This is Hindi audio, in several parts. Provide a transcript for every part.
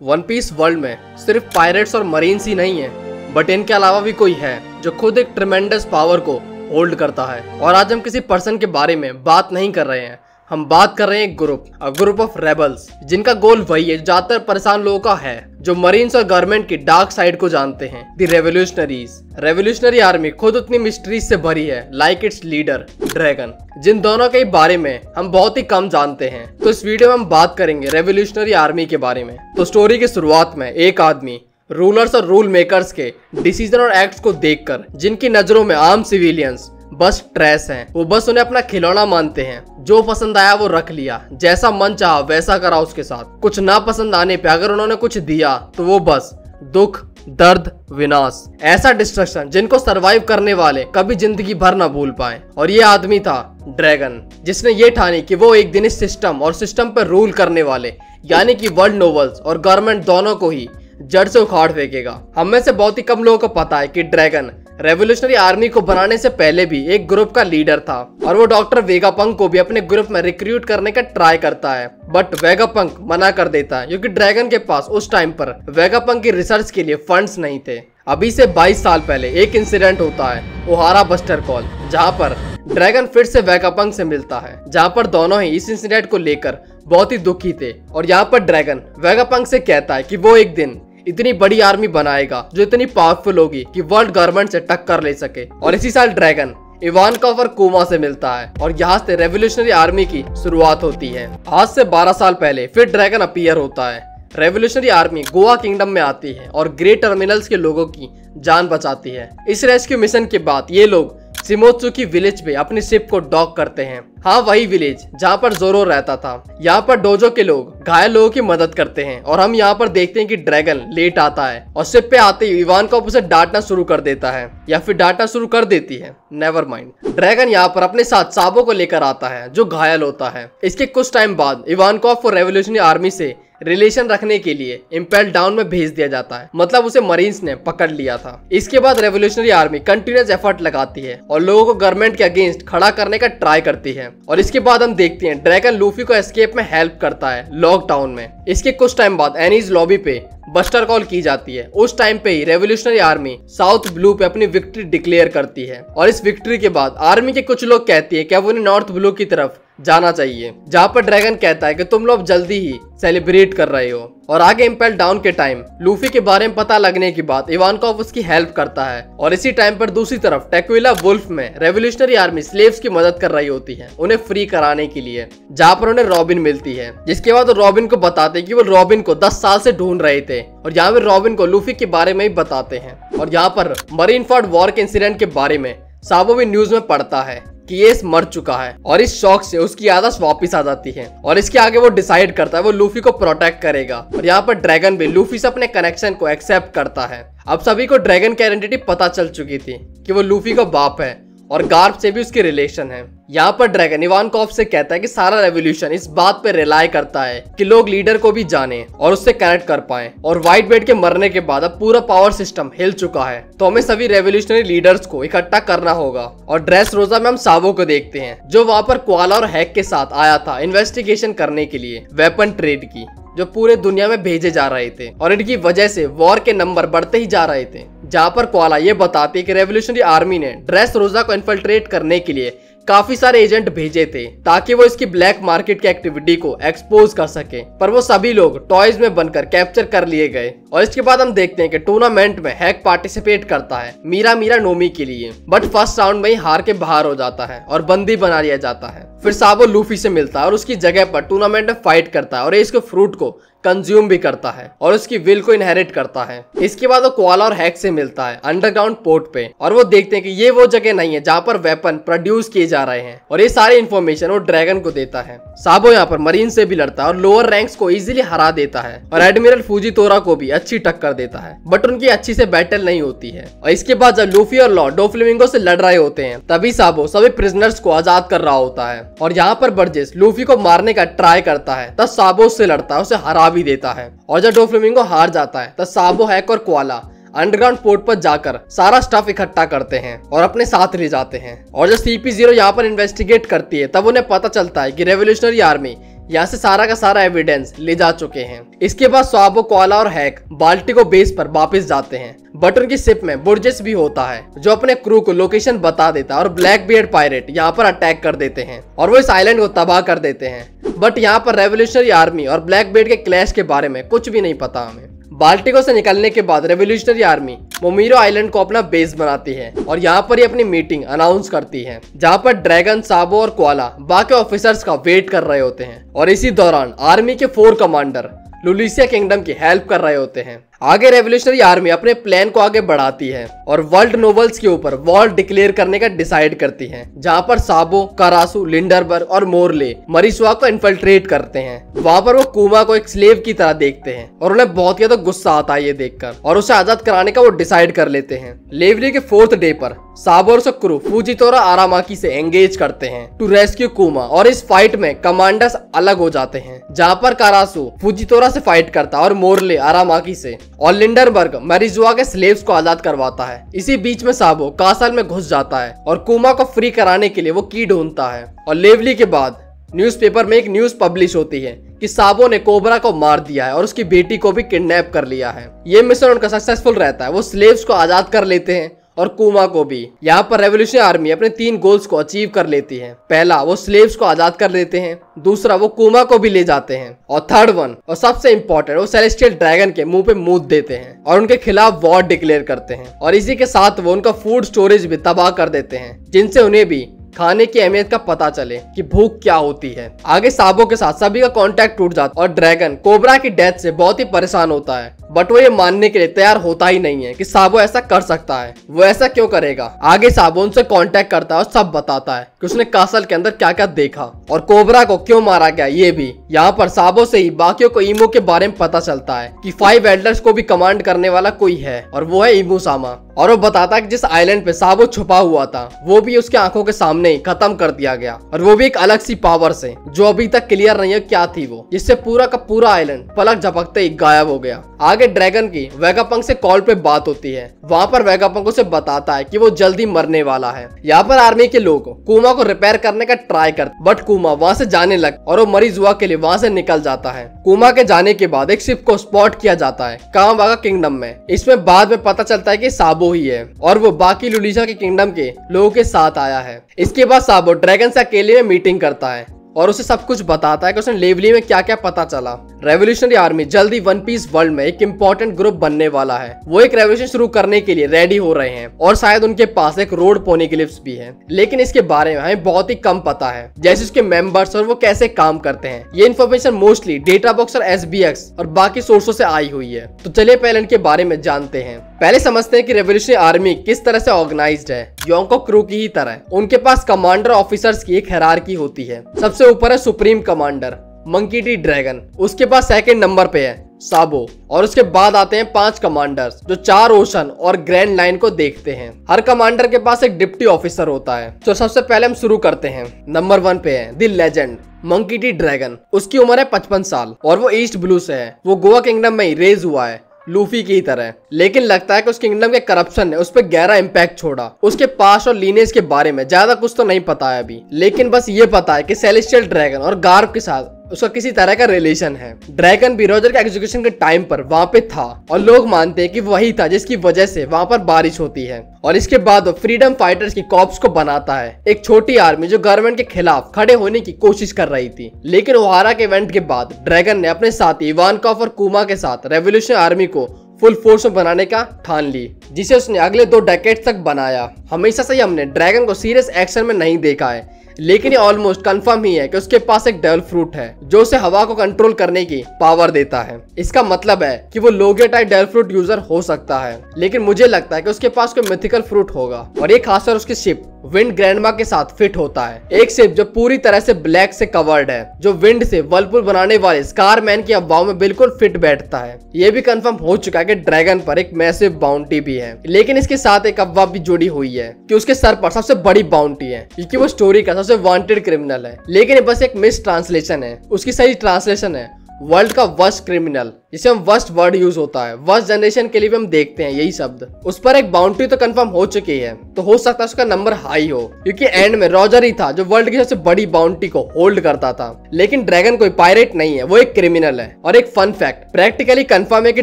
वन पीस वर्ल्ड में सिर्फ पायरेट्स और मरीन्स ही नहीं है, बट इनके अलावा भी कोई है जो खुद एक ट्रेमेंडस पावर को होल्ड करता है। और आज हम किसी पर्सन के बारे में बात नहीं कर रहे हैं, हम बात कर रहे हैं एक ग्रुप ऑफ रेबल्स, जिनका गोल वही है ज्यादातर परेशान लोगों का है, जो मरीन्स और गवर्नमेंट की डार्क साइड को जानते हैं, द रेवोल्यूशनरीज। रेवोल्यूशनरी आर्मी खुद उतनी मिस्ट्रीज से भरी है, लाइक इट्स लीडर ड्रैगन, जिन दोनों के बारे में हम बहुत ही कम जानते हैं। तो इस वीडियो में हम बात करेंगे रेवोल्यूशनरी आर्मी के बारे में। तो स्टोरी की शुरुआत में एक आदमी रूलर्स और रूल मेकर्स के डिसीजन और एक्ट्स को देखकर, जिनकी नजरों में आम सिविलियंस बस ट्रैश हैं, वो बस उन्हें अपना खिलौना मानते हैं, जो पसंद आया वो रख लिया, जैसा मन चाहा वैसा करा उसके साथ। कुछ ना पसंद आने पे अगर उन्होंने कुछ दिया तो वो बस दुख, दर्द, विनाश, ऐसा डिस्ट्रक्शन जिनको सरवाइव करने वाले कभी जिंदगी भर ना भूल पाए। और ये आदमी था ड्रैगन, जिसने ये ठानी कि वो एक दिन इस सिस्टम और सिस्टम पर रूल करने वाले यानी कि वर्ल्ड नोबल्स और गवर्नमेंट दोनों को ही जड़ से उखाड़ फेंकेगा। हम में से बहुत ही कम लोगों को पता है कि ड्रैगन रेवोल्यूशनरी आर्मी को बनाने से पहले भी एक ग्रुप का लीडर था, और वो डॉक्टर वेगापंक को भी अपने ग्रुप में रिक्रूट करने का ट्राई करता है, बट वेगापंक मना कर देता है क्योंकि ड्रैगन के पास उस टाइम पर वेगापंक की रिसर्च के लिए फंड्स नहीं थे। अभी से 22 साल पहले एक इंसिडेंट होता है ओहारा बस्टर कॉल, जहाँ पर ड्रैगन फिर से वेगापंक से मिलता है, जहाँ पर दोनों ही इस इंसिडेंट को लेकर बहुत ही दुखी थे। और यहाँ पर ड्रैगन वेगापंक से कहता है कि वो एक दिन इतनी बड़ी आर्मी बनाएगा जो इतनी पावरफुल होगी कि वर्ल्ड गवर्नमेंट से टक्कर ले सके। और इसी साल ड्रैगन इवानकोव और कुमा से मिलता है और यहाँ से रेवोल्यूशनरी आर्मी की शुरुआत होती है। आज से 12 साल पहले फिर ड्रैगन अपीयर होता है। रेवोल्यूशनरी आर्मी गोवा किंगडम में आती है और ग्रेट टर्मिनल्स के लोगों की जान बचाती है। इस रेस्क्यू मिशन के बाद ये लोग शिमोत्सुकी विलेज पे अपनी शिप को डॉक करते हैं। हाँ, वही विलेज जहाँ पर जोरो रहता था। यहाँ पर डोजो के लोग घायल लोगों की मदद करते हैं और हम यहाँ पर देखते हैं कि ड्रैगन लेट आता है और शिप पे आते ही इवानकोव उसे डांटना शुरू कर देता है, या फिर डांटना शुरू कर देती है, नेवर माइंड। ड्रैगन यहाँ पर अपने साथ साबो को लेकर आता है जो घायल होता है। इसके कुछ टाइम बाद इवानकोव को रेवोल्यूशनरी आर्मी से रिलेशन रखने के लिए इम्पेल डाउन में भेज दिया जाता है, मतलब उसे मरीन्स ने पकड़ लिया था। इसके बाद रेवोल्यूशनरी आर्मी कंटिन्यूअस एफर्ट लगाती है और लोगों को गवर्नमेंट के अगेंस्ट खड़ा करने का ट्राई करती है। और इसके बाद हम देखते हैं ड्रैगन लूफी को एस्केप में हेल्प करता है लॉकडाउन में। इसके कुछ टाइम बाद एनीज लॉबी पे बस्टर कॉल की जाती है। उस टाइम पे ही रेवोल्यूशनरी आर्मी साउथ ब्लू पे अपनी विक्ट्री डिक्लेयर करती है। और इस विक्ट्री के बाद आर्मी के कुछ लोग कहते हैं कि अब उन्हें नॉर्थ ब्लू की तरफ जाना चाहिए, जहाँ पर ड्रैगन कहता है कि तुम लोग जल्दी ही सेलिब्रेट कर रहे हो। और आगे इम्पेल डाउन के टाइम लूफी के बारे में पता लगने के बाद इवानकोव उसकी हेल्प करता है। और इसी टाइम पर दूसरी तरफ टेक्विला वुल्फ में रेवोल्यूशनरी आर्मी स्लेव्स की मदद कर रही होती है उन्हें फ्री कराने के लिए, जहाँ पर उन्हें रॉबिन मिलती है। जिसके बाद रॉबिन को बताते हैं कि वो रॉबिन को 10 साल से ढूंढ रहे थे, और यहाँ पे रॉबिन को लूफी के बारे में ही बताते हैं। और यहाँ पर मरीन फोर्ड वॉर के इंसिडेंट के बारे में साबो भी न्यूज में पढ़ता है कि ये मर चुका है, और इस शौक से उसकी याददाश्त वापस आ जाती है। और इसके आगे वो डिसाइड करता है वो लूफी को प्रोटेक्ट करेगा। और यहाँ पर ड्रैगन भी लूफी से अपने कनेक्शन को एक्सेप्ट करता है। अब सभी को ड्रैगन की आइडेंटिटी पता चल चुकी थी कि वो लूफी का बाप है और गार्प से भी उसकी रिलेशन है। यहाँ पर ड्रैगन इवानकोव से कहता है कि सारा रेवोल्यूशन इस बात पे रिलाई करता है कि लोग लीडर को भी जाने और उससे कनेक्ट कर पाए। और व्हाइट बेड के मरने के बाद अब पूरा पावर सिस्टम हिल चुका है, तो हमें सभी रेवोल्यूशनरी लीडर्स को इकट्ठा करना होगा। और ड्रेस रोजा में हम साबो को देखते हैं, जो वहाँ पर कोआला और हैक के साथ आया था इन्वेस्टिगेशन करने के लिए वेपन ट्रेड की, जो पूरे दुनिया में भेजे जा रहे थे। और इनकी वजह से वॉर के नंबर बढ़ते ही जा रहे थे, जहाँ पर कोआला ये बताती है कि रेवोल्यूशनरी आर्मी ने ड्रेस रोजा को इन्फिल्ट्रेट करने के लिए काफी सारे एजेंट भेजे थे ताकि वो इसकी ब्लैक मार्केट की एक्टिविटी को एक्सपोज कर सके, पर वो सभी लोग टॉयज में बनकर कैप्चर कर लिए गए। और इसके बाद हम देखते हैं कि टूर्नामेंट में हैक पार्टिसिपेट करता है मीरा नोमी के लिए, बट फर्स्ट राउंड में ही हार के बाहर हो जाता है और बंदी बना लिया जाता है। फिर साबो लूफी से मिलता है और उसकी जगह पर टूर्नामेंट में फाइट करता है और इसके फ्रूट को कंज्यूम भी करता है और उसकी विल को इनहेरिट करता है। इसके बाद वो कोआला और हैक से मिलता है अंडरग्राउंड पोर्ट पे, और वो देखते हैं कि ये वो जगह नहीं है जहाँ पर वेपन प्रोड्यूस किए जा रहे हैं, और ये सारी इन्फॉर्मेशन वो ड्रैगन को देता है। साबो यहाँ पर मरीन से भी लड़ता है और लोअर रैंक्स को इजीली हरा देता है, और एडमिरल फूजीतोरा को भी अच्छी टक्कर देता है, बट उनकी अच्छी से बैटल नहीं होती है। और इसके बाद जब लूफी और लॉ डोफ्लेमिंगो से लड़ रहे होते हैं, तभी साबो सभी प्रिजनर्स को आजाद कर रहा होता है। और यहाँ पर बर्जेस लूफी को मारने का ट्राई करता है, तब साबो उससे लड़ता है, उसे हरा भी देता है। और जब डोफ्लेमिंगो हार जाता है तब साबो, हैक और कोआला अंडरग्राउंड पोर्ट पर जाकर सारा स्टफ इकट्ठा करते हैं और अपने साथ ले जाते हैं। और जब CP0 यहाँ पर इन्वेस्टिगेट करती है तब उन्हें पता चलता है कि रेवोल्यूशनरी आर्मी यहाँ से सारा का सारा एविडेंस ले जा चुके हैं। इसके बाद साबो, कोआला और हैक बाल्टिको बेस पर वापस जाते हैं, बट उनकी शिप में बुर्जेस भी होता है जो अपने क्रू को लोकेशन बता देता है और ब्लैक बियर्ड पायरेट यहाँ पर अटैक कर देते हैं और वो इस आइलैंड को तबाह कर देते हैं। बट यहाँ पर रेवोल्यूशनरी आर्मी और ब्लैक बियर्ड के क्लैश के बारे में कुछ भी नहीं पता हमें। बाल्टिको से निकलने के बाद रेवोल्यूशनरी आर्मी मोमीरो आइलैंड को अपना बेस बनाती है और यहाँ पर ही अपनी मीटिंग अनाउंस करती है, जहाँ पर ड्रैगन, साबो और कोआला बाकी ऑफिसर्स का वेट कर रहे होते हैं और इसी दौरान आर्मी के 4 कमांडर लुलिसिया किंगडम की हेल्प कर रहे होते हैं। आगे रेवोल्यूशनरी आर्मी अपने प्लान को आगे बढ़ाती है और वर्ल्ड नोबल्स के ऊपर वॉर डिक्लेयर करने का डिसाइड करती है, जहाँ पर साबो, करासु, लिंडरबर्ग और मोरले मरीसवा को इन्फिल्ट्रेट करते हैं। वहाँ पर वो कुमा को एक स्लेव की तरह देखते हैं और उन्हें बहुत ज्यादा गुस्सा आता है ये देखकर और उसे आजाद कराने का वो डिसाइड कर लेते हैं। लेवली के 4th डे पर साबो और क्रू फुजितोरा आरामाकी से एंगेज करते हैं टू रेस्क्यू कुमा और इस फाइट में कमांडर्स अलग हो जाते हैं, जहाँ पर करासु फुजितोरा से फाइट करता है और मोरले आरामाकी से और लिंडरबर्ग मरीजुआ के स्लेव्स को आजाद करवाता है। इसी बीच में साबो कासल में घुस जाता है और कुमा को फ्री कराने के लिए वो की ढूंढता है और लेवली के बाद न्यूज़पेपर में एक न्यूज पब्लिश होती है कि साबो ने कोबरा को मार दिया है और उसकी बेटी को भी किडनैप कर लिया है। ये मिशन उनका सक्सेसफुल रहता है, वो स्लेव्स को आजाद कर लेते हैं और कुमा को भी। यहाँ पर रेवोल्यूशनरी आर्मी अपने 3 गोल्स को अचीव कर लेती है। पहला, वो स्लेव्स को आजाद कर लेते हैं, दूसरा वो कुमा को भी ले जाते हैं और थर्ड वन और सबसे इंपॉर्टेंट, वो सेलेस्टियल ड्रैगन के मुंह पे मूत देते हैं और उनके खिलाफ वॉर डिक्लेयर करते हैं और इसी के साथ वो उनका फूड स्टोरेज भी तबाह कर देते हैं, जिनसे उन्हें भी खाने की अहमियत का पता चले कि भूख क्या होती है। आगे साबो के साथ सभी का कांटेक्ट टूट जाता है और ड्रैगन कोबरा की डेथ से बहुत ही परेशान होता है, बट वो ये मानने के लिए तैयार होता ही नहीं है कि साबो ऐसा कर सकता है। वो ऐसा क्यों करेगा? आगे साबो उनसे कांटेक्ट करता है और सब बताता है कि उसने कासल के अंदर क्या क्या देखा और कोबरा को क्यों मारा गया ये भी। यहाँ पर साबो से ही बाकियों को ईमो के बारे में पता चलता है कि 5 एल्डर्स को भी कमांड करने वाला कोई है और वो है इमू सामा। और वो बताता है कि जिस आइलैंड पे साबो छुपा हुआ था वो भी उसके आंखों के सामने ही खत्म कर दिया गया और वो भी एक अलग सी पावर से, जो अभी तक क्लियर नहीं है क्या थी वो, जिससे पूरा का पूरा आइलैंड पलक झपकते ही गायब हो गया। आगे ड्रैगन की वेगापंक से कॉल पे बात होती है। वहाँ पर वेगापंक उसे बताता है कि वो जल्दी मरने वाला है। यहाँ पर आर्मी के लोग कुमा को रिपेयर करने का ट्राई करते, बट कुमा वहाँ से जाने लग और वो मरीजुआ के लिए वहाँ से निकल जाता है। कुमा के जाने के बाद एक शिप को स्पॉट किया जाता है कामावागा किंगडम में। इसमें बाद में पता चलता है कि साबो ही है और वो बाकी लुलिसिया के किंगडम के लोगों के साथ आया है। इसके बाद साबो ड्रैगन से अकेले में मीटिंग करता है और उसे सब कुछ बताता है कि उसने लेवली में क्या क्या पता चला। रेवोल्यूशनरी आर्मी जल्दी वन पीस वर्ल्ड में एक इंपॉर्टेंट ग्रुप बनने वाला है। वो एक रेवोल्यूशन शुरू करने के लिए रेडी हो रहे हैं और शायद उनके पास एक रोड पोनीग्लिफ्स भी है, लेकिन इसके बारे में हमें बहुत ही कम पता है, जैसे उसके मेंबर्स और वो कैसे काम करते हैं। ये इन्फॉर्मेशन मोस्टली डेटा बॉक्स और SBX और बाकी सोर्सों से आई हुई है। तो चलिए पहले इनके बारे में जानते हैं। पहले समझते हैं कि रेवोल्यूशनरी आर्मी किस तरह से ऑर्गेनाइज्ड है। योंको क्रू की ही तरह उनके पास कमांडर ऑफिसर्स की एक हायरार्की होती है। सबसे ऊपर है supreme commander monkey D dragon, उसके बाद 2nd नंबर पे है साबो और उसके बाद आते हैं 5 कमांडर्स जो 4 ओशन और ग्रैंड लाइन को देखते हैं। हर कमांडर के पास एक डिप्टी ऑफिसर होता है। तो सबसे पहले हम शुरू करते हैं। नंबर 1 पे है the legend monkey D dragon. उसकी उम्र है 55 साल और वो ईस्ट ब्लू से है। वो गोवा किंगडम में ही रेज हुआ है लूफी की तरह, लेकिन लगता है कि उस किंगडम के करप्शन ने उस पर गहरा इम्पैक्ट छोड़ा। उसके पास और लीनेज के बारे में ज्यादा कुछ तो नहीं पता है अभी, लेकिन बस ये पता है कि सेलेस्टियल ड्रैगन और गार्ब के साथ उसका किसी तरह का रिलेशन है। ड्रैगन भी रोजर के एग्जीक्यूशन के टाइम पर वहाँ पे था और लोग मानते हैं कि वही था जिसकी वजह से वहाँ पर बारिश होती है। और इसके बाद वो फ्रीडम फाइटर्स की कॉर्प्स को बनाता है, एक छोटी आर्मी जो गवर्नमेंट के खिलाफ खड़े होने की कोशिश कर रही थी। लेकिन ओहारा के इवेंट के बाद ड्रैगन ने अपने साथी इवानकॉफ और कुमा के साथ रेवोल्यूशन आर्मी को फुल फोर्स में बनाने का ठान ली, जिसे उसने अगले 2 डेकेड तक बनाया। हमेशा से ही हमने ड्रैगन को सीरियस एक्शन में नहीं देखा है, लेकिन ये ऑलमोस्ट कंफर्म ही है कि उसके पास एक डेविल फ्रूट है जो उसे हवा को कंट्रोल करने की पावर देता है। इसका मतलब है कि वो Logia type devil fruit user हो सकता है, लेकिन मुझे लगता है कि उसके पास कोई मिथिकल फ्रूट होगा और ये खासकर उसकी शिप विंड ग्रैंडमा के साथ फिट होता है। एक शिप जो पूरी तरह से ब्लैक से कवर्ड है, जो विंड से वर्लपुल बनाने वाले स्कारमैन की अफवाहों में बिल्कुल फिट बैठता है। ये भी कंफर्म हो चुका है कि ड्रैगन पर एक मैसिव बाउंटी भी है, लेकिन इसके साथ एक अफवाह भी जुड़ी हुई है कि उसके सर पर सबसे बड़ी बाउंटी है क्योंकि वो स्टोरी का सबसे वांटेड क्रिमिनल है। लेकिन ये बस एक मिस ट्रांसलेशन है। उसकी सही ट्रांसलेशन है वर्ल्ड का वर्स्ट क्रिमिनल, जिसे हम वर्स्ट वर्ड यूज होता है वर्स्ट जनरेशन के लिए भी हम देखते हैं यही शब्द, उस पर एक बाउंड्री तो कंफर्म हो चुकी है, तो हो सकता है उसका नंबर हाई हो, क्योंकि एंड में रॉजर ही था जो वर्ल्ड की सबसे बड़ी बाउंड्री को होल्ड करता था। लेकिन ड्रैगन कोई पायरेट नहीं है, वो एक क्रिमिनल है। और एक फन फैक्ट प्रैक्टिकली कंफर्म है कि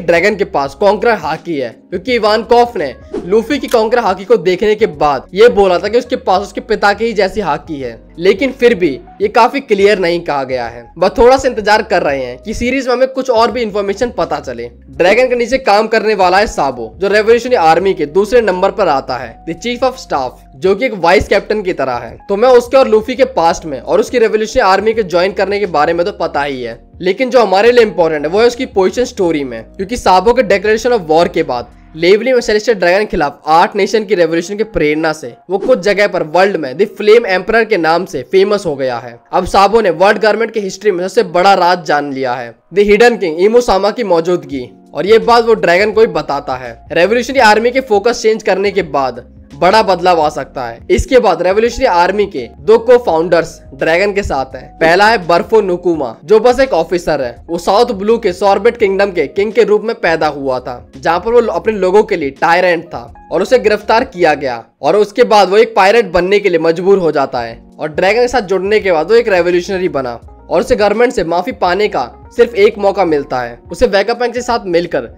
ड्रैगन के पास कॉन्करर हाकी है, क्योंकि इवानकॉफ ने लूफी की कॉन्करर हाकी को देखने के बाद ये बोला था कि उसके पास उसके पिता की ही जैसी हाकी है। लेकिन फिर भी ये काफी क्लियर नहीं कहा गया है, बस थोड़ा सा इंतजार कर रहे हैं कि सीरीज में हमें कुछ और भी इंफॉर्मेशन पता चले। ड्रैगन के नीचे काम करने वाला है साबो, जो रेवोल्यूशनरी आर्मी के दूसरे नंबर पर आता है, द चीफ ऑफ स्टाफ, जो कि एक वाइस कैप्टन की तरह है। तो मैं उसके और लूफी के पास्ट में और उसकी रेवोल्यूशनरी आर्मी के ज्वाइन करने के बारे में तो पता ही है, लेकिन जो हमारे लिए इंपॉर्टेंट है वो है उसकी पोजीशन स्टोरी में, क्योंकि साबो के डिक्लेरेशन ऑफ वॉर के बाद लेवली में सेलेस्टियल ड्रैगन के खिलाफ 8 नेशन की रेवोल्यूशन की प्रेरणा से वो कुछ जगह पर वर्ल्ड में द फ्लेम एम्परर के नाम से फेमस हो गया है। अब साबो ने वर्ल्ड गवर्नमेंट की हिस्ट्री में सबसे बड़ा राज जान लिया है, द हिडन किंग इमोसामा की मौजूदगी, और ये बात वो ड्रैगन को ही बताता है। रेवोल्यूशनरी आर्मी के फोकस चेंज करने के बाद बड़ा बदलाव आ सकता है। इसके बाद रेवोल्यूशनरी आर्मी के 2 को फाउंडर्स ड्रैगन के साथ हैं। पहला है बर्फो नुकुमा, जो बस एक ऑफिसर है। वो साउथ ब्लू के सॉर्बेट किंगडम के किंग के रूप में पैदा हुआ था, जहाँ पर वो अपने लोगों के लिए टायरेंट था और उसे गिरफ्तार किया गया, और उसके बाद वो एक पायरेट बनने के लिए मजबूर हो जाता है। और ड्रैगन के साथ जुड़ने के बाद वो एक रेवोल्यूशनरी बना और उसे गवर्नमेंट से माफी पाने का सिर्फ एक मौका मिलता है। उसे वेगापैंक के साथ मिलकर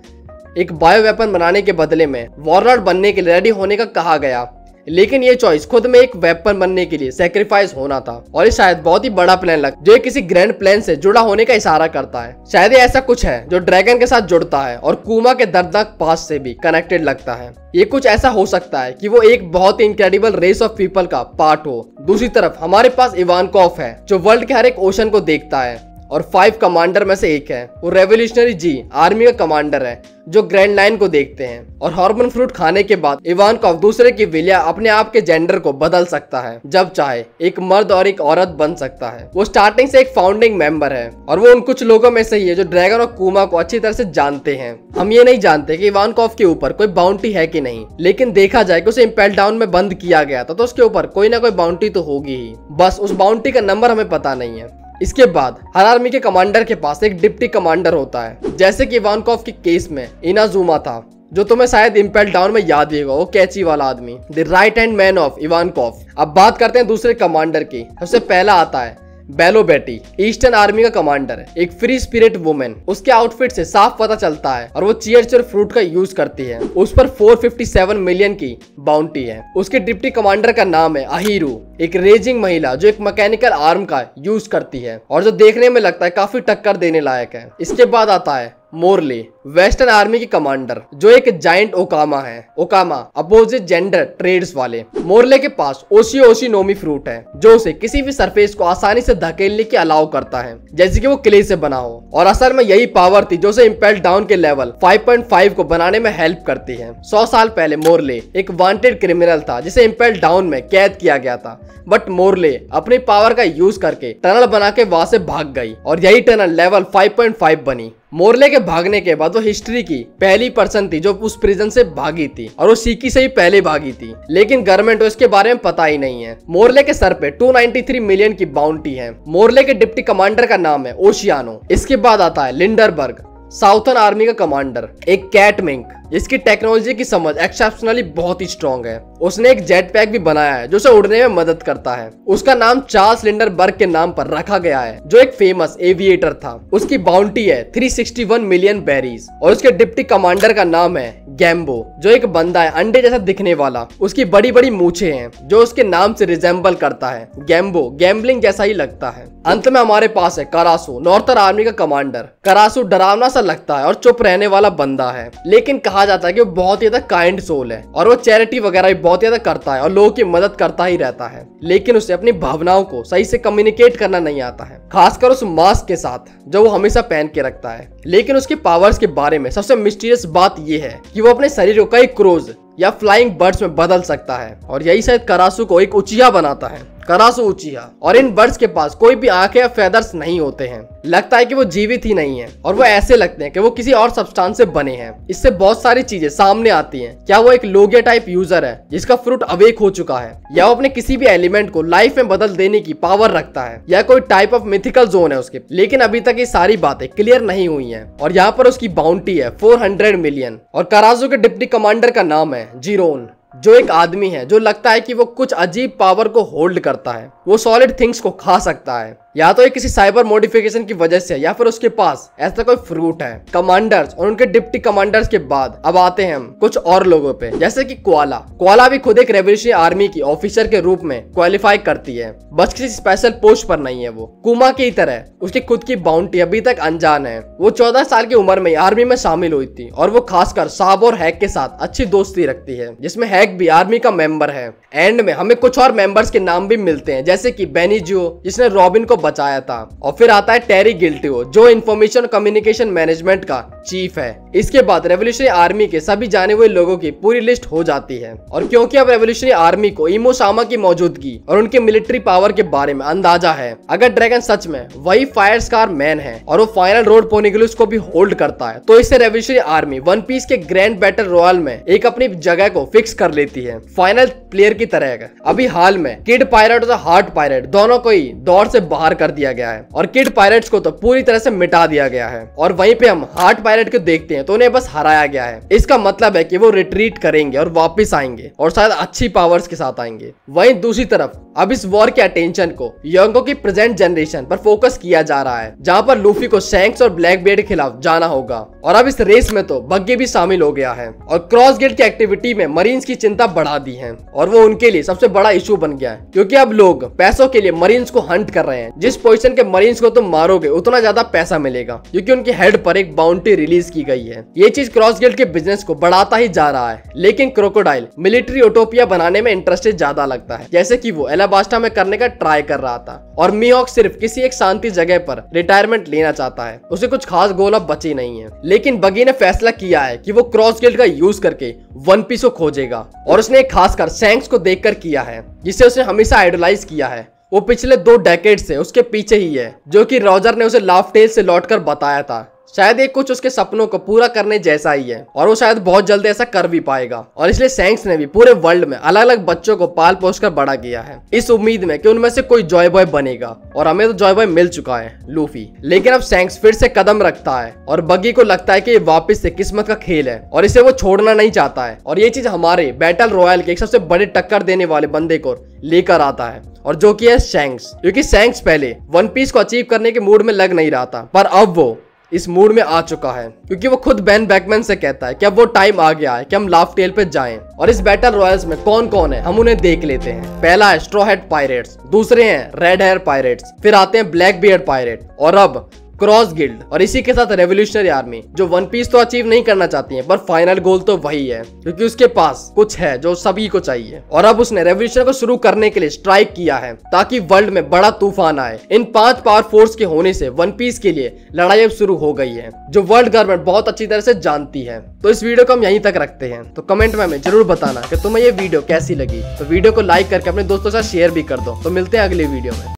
एक बायो वेपन बनाने के बदले में वॉरलॉर्ड बनने के लिए रेडी होने का कहा गया, लेकिन ये चॉइस खुद में एक वेपन बनने के लिए सैक्रिफाइस होना था। और ये शायद बहुत ही बड़ा प्लान लग जो किसी ग्रैंड प्लान से जुड़ा होने का इशारा करता है। शायद ये ऐसा कुछ है जो ड्रैगन के साथ जुड़ता है और कुमा के दर्दनाक पास्ट से भी कनेक्टेड लगता है। ये कुछ ऐसा हो सकता है कि वो एक बहुत ही इनक्रेडिबल रेस ऑफ पीपल का पार्ट हो। दूसरी तरफ हमारे पास इवानकॉफ है, जो वर्ल्ड के हर एक ओशन को देखता है और 5 कमांडर में से एक है। वो रेवोल्यूशनरी जी आर्मी का कमांडर है, जो ग्रैंड लाइन को देखते हैं। और हार्मोन फ्रूट खाने के बाद इवानकॉफ दूसरे की विल या अपने आप के जेंडर को बदल सकता है जब चाहे, एक मर्द और एक औरत बन सकता है। वो स्टार्टिंग से एक फाउंडिंग मेंबर है और वो उन कुछ लोगों में से ही है जो ड्रैगन और कुमा को अच्छी तरह से जानते हैं। हम ये नहीं जानते कि इवानकॉफ के ऊपर कोई बाउंड्री है कि नहीं, लेकिन देखा जाए कि उसे इम्पेल डाउन में बंद किया गया था, तो उसके ऊपर कोई ना कोई बाउंड्री तो होगी ही, बस उस बाउंड्री का नंबर हमें पता नहीं है। इसके बाद हर आर्मी के कमांडर के पास एक डिप्टी कमांडर होता है, जैसे कि इवानकॉफ के केस में इनाजुमा था, जो तुम्हें शायद इम्पेल डाउन में याद होगा, वो कैची वाला आदमी, the right hand man of Ivankov. अब बात करते हैं दूसरे कमांडर की। सबसे पहला आता है बेलो बेटी, ईस्टर्न आर्मी का कमांडर है, एक फ्री स्पिरिट वुमेन। उसके आउटफिट से साफ पता चलता है और वो चीयर फ्रूट का यूज करती है। उस पर 457 मिलियन की बाउंटी है। उसके डिप्टी कमांडर का नाम है अहिरू, एक रेजिंग महिला जो एक मैकेनिकल आर्म का यूज करती है और जो देखने में लगता है काफी टक्कर देने लायक है। इसके बाद आता है मोरले, वेस्टर्न आर्मी की कमांडर, जो एक जायंट ओकामा है। ओकामा अपोजिट जेंडर ट्रेड्स वाले। मोरले के पास ओशिनोमी फ्रूट है, जो उसे किसी भी सरफेस को आसानी से धकेलने की अलाउ करता है, जैसे कि वो क्ले से बना हो। और असल में यही पावर थी जो उसे इम्पेल डाउन के लेवल 5.5 को बनाने में हेल्प करती है। 100 साल पहले मोरले एक वांटेड क्रिमिनल था जिसे इम्पेल डाउन में कैद किया गया था, बट मोरले अपनी पावर का यूज करके टनल बना के वहां से भाग गई और यही टनल लेवल 5.5 बनी। मोरले के भागने के बाद वो हिस्ट्री की पहली पर्सन थी जो उस प्रिजन से भागी थी, और वो सीकी से ही पहले भागी थी, लेकिन गवर्नमेंट को इसके बारे में पता ही नहीं है। मोरले के सर पे 293 मिलियन की बाउंटी है। मोरले के डिप्टी कमांडर का नाम है ओशियानो। इसके बाद आता है लिंडरबर्ग, साउथर्न आर्मी का कमांडर, एक कैट मिंक, जिसकी टेक्नोलॉजी की समझ एक्सेप्शनली बहुत ही स्ट्रॉन्ग है। उसने एक जेट पैक भी बनाया है जो उसे उड़ने में मदद करता है। उसका नाम चार्ल्स लिंडरबर्ग के नाम पर रखा गया है, जो एक फेमस एविएटर था। उसकी बाउंटी है 361 मिलियन बेरीज। और उसके डिप्टी कमांडर का नाम है गैम्बो, जो एक बंदा है अंडे जैसा दिखने वाला। उसकी बड़ी बड़ी मूछें हैं जो उसके नाम से रिजेंबल करता है। गैम्बो गैम्बलिंग जैसा ही लगता है। अंत में हमारे पास है करासू, नॉर्थर्न आर्मी का कमांडर। करासू डरावना सा लगता है और चुप रहने वाला बंदा है, लेकिन कहा जाता है कि वो बहुत ही ज्यादा काइंड सोल है और वो चैरिटी वगैरह भी बहुत ज्यादा करता है और लोगों की मदद करता ही रहता है। लेकिन उसे अपनी भावनाओं को सही से कम्युनिकेट करना नहीं आता है, खासकर उस मास्क के साथ जो वो हमेशा पहन के रखता है। लेकिन उसके पावर्स के बारे में सबसे मिस्टीरियस बात यह है कि वो अपने शरीर को कई क्रोज या फ्लाइंग बर्ड्स में बदल सकता है, और यही शायद करासू को एक उचिया बनाता है। करासु उचिहा। और इन बर्ड्स के पास कोई भी आंखें या फेदर्स नहीं होते हैं। लगता है कि वो जीवित ही नहीं है और वो ऐसे लगते हैं कि वो किसी और सब्सटेंस से बने हैं। इससे बहुत सारी चीजें सामने आती हैं। क्या वो एक लोगिया टाइप यूजर है जिसका फ्रूट अवेक हो चुका है, या वो अपने किसी भी एलिमेंट को लाइफ में बदल देने की पावर रखता है, या कोई टाइप ऑफ मिथिकल जोन है उसके। लेकिन अभी तक ये सारी बातें क्लियर नहीं हुई हैं। और यहाँ पर उसकी बाउंटी है 400 मिलियन। और करासु के डिप्टी कमांडर का नाम है जीरोन, जो एक आदमी है जो लगता है कि वो कुछ अजीब पावर को होल्ड करता है। वो सॉलिड थिंग्स को खा सकता है, या तो ये किसी साइबर मॉडिफिकेशन की वजह से, या फिर उसके पास ऐसा कोई फ्रूट है। कमांडर्स और उनके डिप्टी कमांडर्स के बाद अब आते हैं हम कुछ और लोगों पे, जैसे कि कोआला भी खुद एक रेवोल्यूशनरी आर्मी की ऑफिसर के रूप में क्वालिफाई करती है, बस किसी स्पेशल पोस्ट पर नहीं है। वो कुमा की तरह उसकी खुद की बाउंटी अभी तक अनजान है। वो 14 साल की उम्र में आर्मी में शामिल हुई थी और वो खासकर साब और हैक के साथ अच्छी दोस्ती रखती है, जिसमें हैक भी आर्मी का मेंबर है। एंड में हमें कुछ और मेंबर्स के नाम भी मिलते हैं, जैसे कि बेनिजियो जिसने रॉबिन को बचाया था, और फिर आता है टेरी गिल्टियो जो इंफॉर्मेशन कम्युनिकेशन मैनेजमेंट का चीफ है। इसके बाद रेवोल्यूशनरी आर्मी के सभी जाने हुए लोगों की पूरी लिस्ट हो जाती है। और क्योंकि अब रेवोल्यूशनरी आर्मी को इमोसामा की मौजूदगी और उनके मिलिट्री पावर के बारे में अंदाजा है, अगर ड्रैगन सच में वही फायर स्कार मैन है और वो फाइनल रोड पोनिगलुस को भी होल्ड करता है, तो इससे रेवोल्यूशनरी आर्मी वन पीस के ग्रैंड बैटल रॉयल में एक अपनी जगह को फिक्स कर लेती है, फाइनल प्लेयर की तरह। अभी हाल में किड पायरेट और हार्ट पायरेट दोनों को ही दौड़ से बाहर कर दिया गया है और किड पायरेट्स को तो पूरी तरह से मिटा दिया गया है। और वहीं पे हम हार्ट पायरेट को देखते हैं तो उन्हें बस हराया गया है। इसका मतलब है कि वो रिट्रीट करेंगे और वापस आएंगे और शायद अच्छी पावर्स के साथ आएंगे। वहीं दूसरी तरफ अब इस वॉर के अटेंशन को यंगो की प्रेजेंट जनरेशन पर फोकस किया जा रहा है, जहां पर लूफी को शैंक्स और ब्लैकबीयर्ड के खिलाफ जाना होगा। और अब इस रेस में तो बग्गी भी शामिल हो गया है और क्रॉस गिल्ड की एक्टिविटी में मरीन्स की चिंता बढ़ा दी है और वो उनके लिए सबसे बड़ा इशू बन गया है, क्योंकि अब लोग पैसों के लिए मरीन्स को हंट कर रहे हैं। जिस पोजीशन के मरीन्स को तुम मारोगे उतना ज्यादा पैसा मिलेगा, क्योंकि उनके हेड पर एक बाउंटी रिलीज की गई है। ये चीज क्रॉस गिल्ड के बिजनेस को बढ़ाता ही जा रहा है। लेकिन क्रोकोडाइल मिलिट्री यूटोपिया बनाने में इंटरेस्टेड ज्यादा लगता है, जैसे कि वो एलाबास्टा में करने का ट्राई कर रहा था। और मीहॉक सिर्फ किसी एक शांति जगह पर रिटायरमेंट लेना चाहता है, उसे कुछ खास गोल अब बची नहीं है। लेकिन बगी ने फैसला किया है कि वो क्रॉस गिल्ड का यूज करके वन पीस को खोजेगा, और उसने खासकर शैंक्स को देखकर किया है, जिसे उसने हमेशा आइडलाइज किया है। वो पिछले 2 डेकेड से उसके पीछे ही है, जो कि रॉजर ने उसे लाफ्टेल से लौटकर बताया था। शायद ये कुछ उसके सपनों को पूरा करने जैसा ही है और वो शायद बहुत जल्द ऐसा कर भी पाएगा। और इसलिए शैंक्स ने भी पूरे वर्ल्ड में अलग अलग बच्चों को पाल पोस कर बड़ा किया है, इस उम्मीद में कि उनमें से कोई जॉय बॉय बनेगा। और हमें तो जॉय बॉय मिल चुका है, लूफी। लेकिन अब शैंक्स फिर से कदम रखता है और बग्गी को लगता है कि ये वापस से किस्मत का खेल है और इसे वो छोड़ना नहीं चाहता है। और ये चीज हमारे बैटल रॉयल के एक सबसे बड़े टक्कर देने वाले बंदे को लेकर आता है, और जो कि है शैंक्स। क्योंकि शैंक्स पहले वन पीस को अचीव करने के मूड में लग नहीं रहा था, पर अब वो इस मूड में आ चुका है, क्योंकि वो खुद बेन बैकमैन से कहता है कि अब वो टाइम आ गया है कि हम लाफ्टेल पे जाएं। और इस बैटल रॉयल्स में कौन कौन है हम उन्हें देख लेते हैं। पहला है स्ट्रॉ हेड पायरेट्स, दूसरे हैं रेड हेयर पायरेट्स, फिर आते हैं ब्लैक बियर्ड पायरेट, और अब क्रॉस गिल्ड। और इसी के साथ रेवोल्यूशनरी आर्मी, जो वन पीस तो अचीव नहीं करना चाहती है, पर फाइनल गोल तो वही है, क्योंकि उसके पास कुछ है जो सभी को चाहिए। और अब उसने रेवोल्यूशन को शुरू करने के लिए स्ट्राइक किया है, ताकि वर्ल्ड में बड़ा तूफान आए। इन 5 पावर फोर्स के होने से वन पीस के लिए लड़ाई अब शुरू हो गई है, जो वर्ल्ड गवर्नमेंट बहुत अच्छी तरह से जानती है। तो इस वीडियो को हम यहीं तक रखते हैं। तो कमेंट में हमें जरूर बताना कि तुम्हें ये वीडियो कैसी लगी। तो वीडियो को लाइक करके अपने दोस्तों के साथ शेयर भी कर दो। तो मिलते हैं अगले वीडियो में।